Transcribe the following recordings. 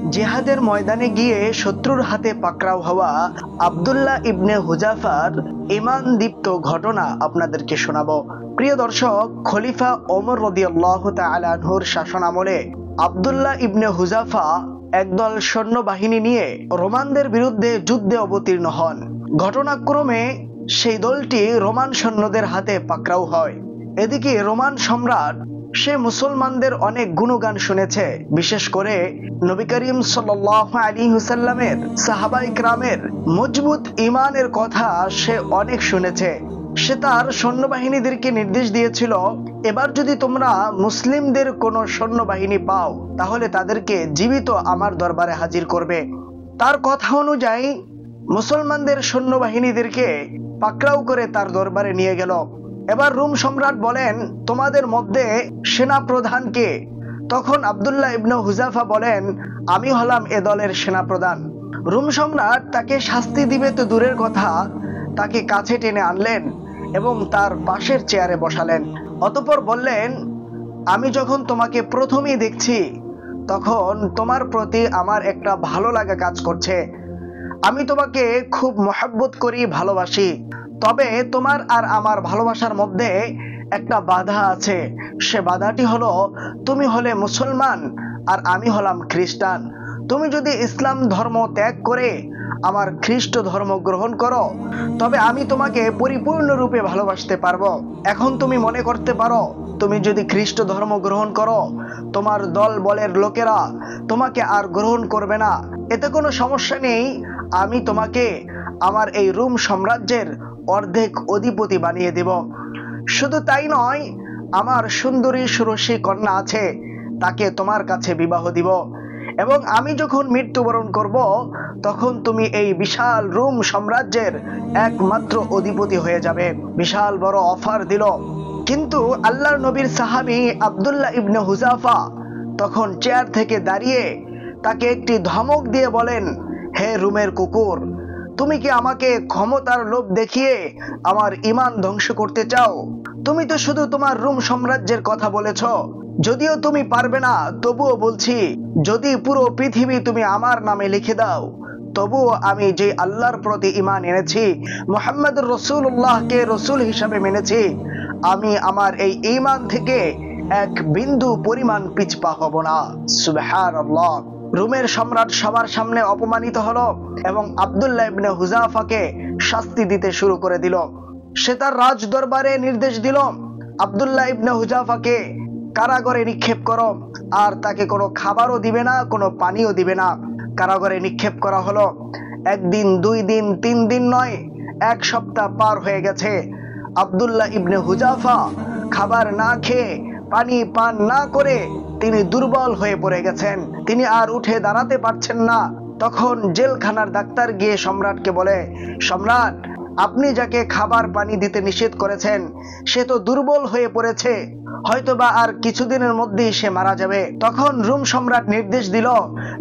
জিহাদের ময়দানে গিয়ে শত্রুর হাতে পাকড়াও হওয়া আব্দুল্লাহ ইবনে হুজাফার ঈমান দীপ্ত ঘটনা আপনাদেরকে শোনাবো। প্রিয় দর্শক, খলিফা ওমর রাদিয়াল্লাহু তাআলা আনহুর শাসনামলে আব্দুল্লাহ ইবনে হুজাফা একদল সৈন্যবাহিনী নিয়ে রোমানদের বিরুদ্ধে যুদ্ধে অবতীর্ণ হন। ঘটনাক্রমে সেই দলটি রোমান সৈন্যদের হাতে পাকড়াও হয়। এদিকে রোমান সম্রাট সে মুসলমানদের অনেক গুণগান শুনেছে, বিশেষ করে নবী করিম সাল্লাল্লাহু আলাইহি ওয়াসাল্লামের সাহাবায়ে কেরামের মজবুত ঈমানের কথা সে অনেক শুনেছে। সে তার সৈন্যবাহিনীদেরকে নির্দেশ দিয়েছিল, এবার যদি তোমরা মুসলিমদের কোনো সৈন্যবাহিনী পাও তাহলে তাদেরকে জীবিত আমার দরবারে হাজির করবে। তার কথা অনুযায়ী মুসলমানদের সৈন্যবাহিনীদেরকে পাকড়াও করে তার দরবারে নিয়ে গেল। এবার রোম সম্রাট বলেন, তোমাদের মধ্যে সেনা প্রধান কে? তখন আব্দুল্লাহ ইবনে হুজাফা বলেন, আমি হলাম এ দলের সেনা প্রধান। রোম সম্রাট তাকে শাস্তি দিবে তো দূরের কথা, তাকে কাছে টেনে আনলেন এবং তার পাশের চেয়ারে বসালেন। অতঃপর বললেন, আমি যখন তোমাকে প্রথমেই দেখছি তখন তোমার প্রতি আমার একটা ভালো লাগা কাজ করছে। আমি তোমাকে খুব মহব্বত করি, ভালোবাসি। তবে তোমার আর আমার ভালোবাসার মধ্যে একটা বাধা আছে। সে বাধাটি হলো, তুমি হলে মুসলমান আর আমি হলাম খ্রিস্টান। তুমি যদি ইসলাম ধর্ম ত্যাগ করে আমার খ্রিস্ট ধর্ম গ্রহণ করো তবে আমি তোমাকে পরিপূর্ণরূপে ভালোবাসতে পারবো। এখন তুমি মনে করতে পারো, তুমি যদি খ্রিস্ট ধর্ম গ্রহণ করো তোমার দল বলের লোকেরা তোমাকে আর গ্রহণ করবে না। এতে কোনো সমস্যা নেই, আমি তোমাকে আমার এই রোম সাম্রাজ্যের অর্ধেক অধিপতি বানিয়ে দেব। শুধু তাই নয়, আমার সুন্দরী সুরসী কন্যা আছে, তাকে তোমার কাছে বিবাহ দিব এবং আমি যখন মৃত্যুবরণ করব তখন তুমি এই বিশাল রোম সাম্রাজ্যের একমাত্র অধিপতি হয়ে যাবে। বিশাল বড় অফার দিল। কিন্তু আল্লাহর নবীর সাহাবী আব্দুল্লাহ ইবনে হুজাফা তখন চেয়ার থেকে দাঁড়িয়ে তাকে একটি ধমক দিয়ে বলেন, হে রোমের কুকুর, তুমি কি আমাকে ক্ষমতার লোভ দেখিয়ে আমার ঈমান ধ্বংস করতে চাও? তুমি তো শুধু তোমার রোম সাম্রাজ্যের কথা বলেছ, যদিও তুমি পারবে না তবুও বলছি, যদি পুরো পৃথিবী তুমি আমার নামে লিখে দাও তবুও আমি যে আল্লাহর প্রতি ঈমান এনেছি, মুহাম্মদুর রাসূলুল্লাহকে রাসূল হিসাবে মেনেছি, আমি আমার এই ঈমান থেকে এক বিন্দু পরিমাণ পিছপা হব না। সুবহানাল্লাহ। রোমের সম্রাট সবার সামনে অপমানিত হলো এবং আব্দুল্লাহ ইবনে হুজাফাকে শাস্তি দিতে শুরু করে দিল। সে তার রাজ দরবারে নির্দেশ দিল, আব্দুল্লাহ ইবনে হুজাফাকে কারাগারে নিক্ষেপ করো, আর তাকে কোনো খাবারও দিবে না, কোনো পানিও দিবে না। কারাগারে নিক্ষেপ করা হলো। একদিন, 2 দিন, 3 দিন নয়, 1 সপ্তাহ পার হয়ে গেছে। আব্দুল্লাহ ইবনে হুজাফা খাবার না খেয়ে, পানি পান না করে তিনি দুর্বল হয়ে পড়ে গেছেন। তিনি আর উঠে দাঁড়াতে পারছেন না। তখন জেলখানার ডাক্তার গিয়ে সম্রাটকে বলে, সম্রাট, আপনি যাকে খাবার পানি দিতে নিষেধ করেছেন সে তো দুর্বল হয়ে পড়েছে, হয়তোবা আর কিছুদিনের মধ্যেই সে মারা যাবে। তখন রোম সম্রাট নির্দেশ দিল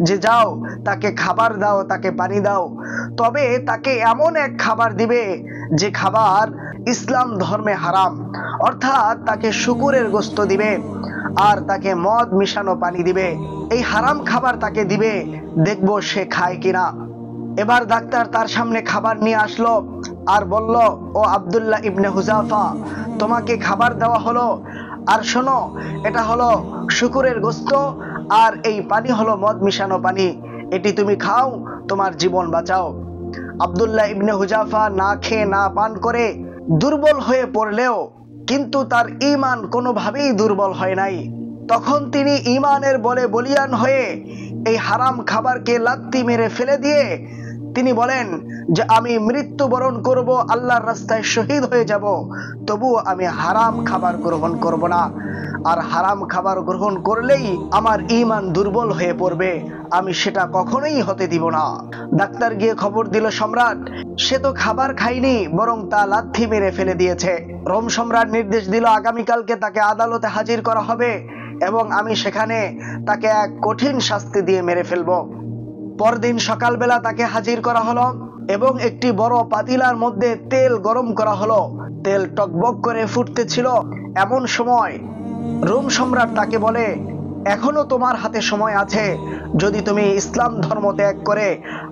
যে যাও, তাকে খাবার দাও, তাকে পানি দাও, তবে তাকে এমন এক খাবার দিবে যে খাবার ইসলাম ধর্মে হারাম, অর্থাৎ তাকে শূকরের গোশত দিবে আর তাকে মদ মিশানো পানি দিবে। এই হারাম খাবার তাকে দিবে, দেখবো সে খায় কিনা। এবার ডাক্তার তার সামনে খাবার নিয়ে আসলো আর বলল, ও আব্দুল্লাহ ইবনে হুজাফা, তোমাকে খাবার দেওয়া হলো, আর শোনো, এটা হলো শূকরের গোশত আর এই পানি হলো মদ মিশানো পানি, এটি তুমি খাও, তোমার জীবন বাঁচাও। আব্দুল্লাহ ইবনে হুজাফা না খেয়ে না পান করে দুর্বল হয়ে পড়লেও কিন্তু তার ঈমান কোনোভাবেই দুর্বল হয় নাই। তখন তিনি ঈমানের বলে বলিয়ান হয়ে এই হারাম খাবারকে লাত্তি মেরে ফেলে দিয়ে তিনি বলেন যে আমি মৃত্যুবরণ করব, আল্লাহর রাস্তায় শহীদ হয়ে যাব, তবুও আমি হারাম খাবার গ্রহণ করব না। আর হারাম খাবার গ্রহণ করলেই আমার ঈমান দুর্বল হয়ে পড়বে, আমি সেটা কখনোই হতে দিব না। ডাক্তার গিয়ে খবর দিল সম্রাট, সে তো খাবার খায়নি, বরং তা লাথি মেরে ফেলে দিয়েছে। রোম সম্রাট নির্দেশ দিল আগামীকালকে তাকে আদালতে হাজির করা হবে এবং আমি সেখানে তাকে এক কঠিন শাস্তি দিয়ে মেরে ফেলবো। পরদিন সকালবেলা তাকে হাজির করা হলো এবং একটি বড় পাতিলার মধ্যে তেল গরম করা হলো। তেল টকবক করে ফুটতেছিল। এমন সময় রোম সম্রাট তাকে বলে, এখনো তোমার হাতে সময় আছে। যদি তুমি ইসলাম ধর্ম ত্যাগ করে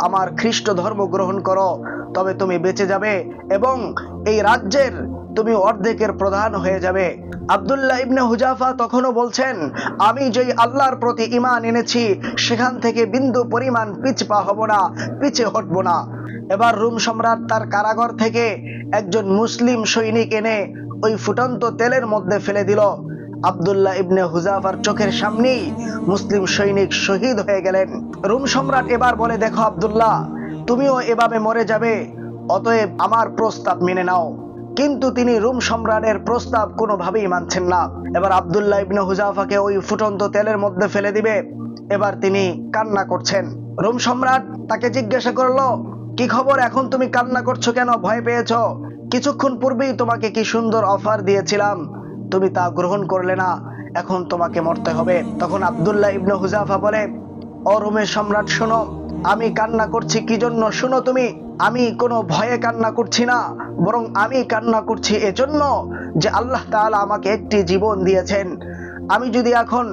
আমার খ্রিস্ট ধর্ম গ্রহণ করো তবে তুমি বেঁচে যাবে এবং এই রাজ্যের তুমি অর্ধেকের প্রধান হয়ে যাবে। আব্দুল্লাহ ইবনে হুজাফা তখনও বলছেন, আমি যেই আল্লাহর প্রতি ঈমান এনেছি সেখান থেকে বিন্দু পরিমাণ পিছপা হব না, পিছে হটব না। এবার রোম সম্রাট তার কারাগার থেকে একজন মুসলিম সৈনিক এনে ওই ফুটন্ত তেলের মধ্যে ফেলে দিল। আব্দুল্লাহ ইবনে হুজাফার চোখের সামনেই মুসলিম সৈনিক শহীদ হয়ে গেলেন। রোম সম্রাট এবার বলে, দেখো আব্দুল্লাহ, তুমিও এভাবে মরে যাবে, অতএব আমার প্রস্তাব মেনে নাও। কিন্তু তিনি রোম সম্রাটের প্রস্তাব কোনোভাবেই মানছেন না। এবার আব্দুল্লাহ ইবনে হুজাফাকে ওই ফুটন্ত তেলের মধ্যে ফেলে দিবে। এবার তিনি কান্না করছেন। রোম সম্রাট তাকে জিজ্ঞাসা করলো, কি খবর, এখন তুমি কান্না করছো কেন, ভয় পেয়েছো? কিছুক্ষণ পূর্বেই তোমাকে কি সুন্দর অফার দিয়েছিলাম, তুমি তা গ্রহণ করলে না, এখন তোমাকে মরতে হবে। তখন আব্দুল্লাহ ইবনে হুজাফা বলে, ও রোমের সম্রাট শোনো, আমি কান্না করছি কি জন্য শোনো তুমি। আমি কোনো ভয়ে কান্না করছি না, বরং আমি কান্না করছি এজন্য যে আল্লাহ তাআলা আমাকে একটি জীবন দিয়েছেন। আমি যদি এখন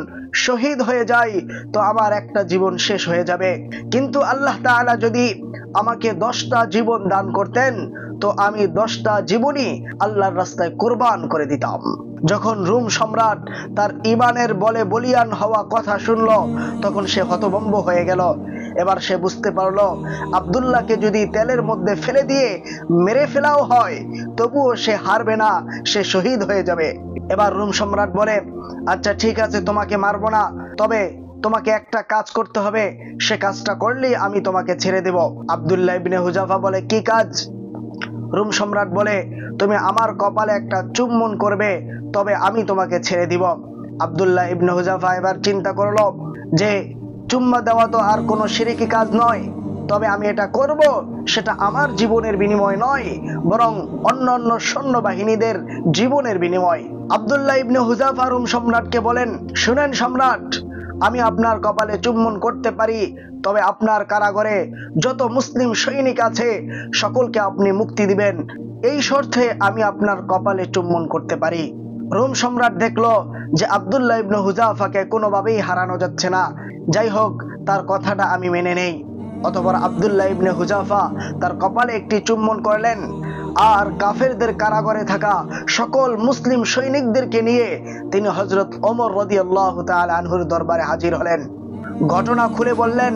শহীদ হয়ে যাই তো আমার একটা জীবন শেষ হয়ে যাবে, কিন্তু আল্লাহ তাআলা যদি আমাকে 10টা জীবন দান করতেন তো আমি 10টা জীবনই আল্লাহর রাস্তায় কুরবান করে দিতাম। যখন রোম সম্রাট তার ঈমানের বলে বলিয়ান হওয়া কথা শুনল তখন সে হতভম্ব হয়ে গেল। এবার সে বুঝতে পারলো আব্দুল্লাহকে যদি তেলের মধ্যে ফেলে দিয়ে মেরে ফেলাও হয় তবুও সে হারবে না, সে শহীদ হয়ে যাবে। এবার রোম সম্রাট বলে, আচ্ছা ঠিক আছে, তোমাকে মারবো না, তবে তোমাকে একটা কাজ করতে হবে, সে কাজটা করলেই আমি তোমাকে ছেড়ে দেব। আব্দুল্লাহ ইবনে হুজাফা বলে, কি কাজ? রোম সম্রাট বলে, তুমি আমার কপালে একটা চুম্বন করবে, তবে আমি তোমাকে ছেড়ে দিব। আব্দুল্লাহ ইবনে হুজাফা এবার চিন্তা করলো যে চুম্মা দেওয়া তো আর কোনো শিরকি কাজ নয়, তবে আমি এটা করব সেটা আমার জীবনের বিনিময় নয়, বরং অন্যান্য সৈন্যবাহিনীদের জীবনের বিনিময়। আব্দুল্লাহ ইবনে হুজাফা রোম সম্রাটকে বলেন, শুনেন সম্রাট, আমি আপনার কপালে চুম্বন করতে পারি, তবে আপনার কারাগারে যত মুসলিম সৈনিক আছে সকলকে আপনি মুক্তি দিবেন, এই শর্তে আমি আপনার কপালে চুম্বন করতে পারি। রোম সম্রাট দেখলো যে আব্দুল্লাহ ইবনে হুজাফাকে কোনোভাবেই হারানো যাচ্ছে না, যাই হোক তার কথাটা আমি মেনে নেই। অতঃপর আব্দুল্লাহ ইবনে হুজাফা তার কপালে একটি চুম্বন করলেন আর কাফেরদের কারাগারে থাকা সকল মুসলিম সৈনিকদেরকে নিয়ে তিনি হযরত ওমর রাদিয়াল্লাহু তাআলা আনহুর দরবারে হাজির হলেন। ঘটনা খুলে বললেন।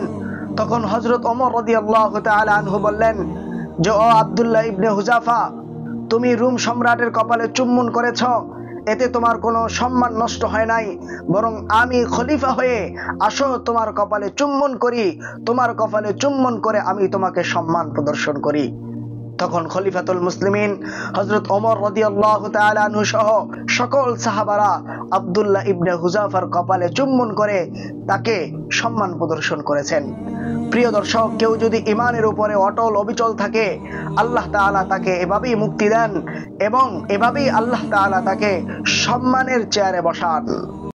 তখন হযরত ওমর রাদিয়াল্লাহু তাআলা আনহু বললেন যে, ও আব্দুল্লাহ ইবনে হুজাফা, তুমি রোম সম্রাটের কপালে চুম্বন করেছ, এতে তোমার কোনো সম্মান নষ্ট হয় নাই, বরং আমি খলিফা হয়ে আসো তোমার কপালে চুম্বন করি, তোমার কপালে চুম্বন করে আমি তোমাকে সম্মান প্রদর্শন করি। তখন খলিফাতুল মুসলিমিন হযরত ওমর রাদিয়াল্লাহু তাআলা আনহু সহ সকল সাহাবারা আব্দুল্লাহ ইবনে হুজাফার কপালে চুম্বন করে তাকে সম্মান প্রদর্শন করেছেন। প্রিয় দর্শক, কেউ যদি ঈমানের উপরে অটল অবিচল থাকে আল্লাহ তাআলা তাকে এভাবেই মুক্তি দেন এবং এভাবেই আল্লাহ তাআলা তাকে সম্মানের চেয়ারে বসান।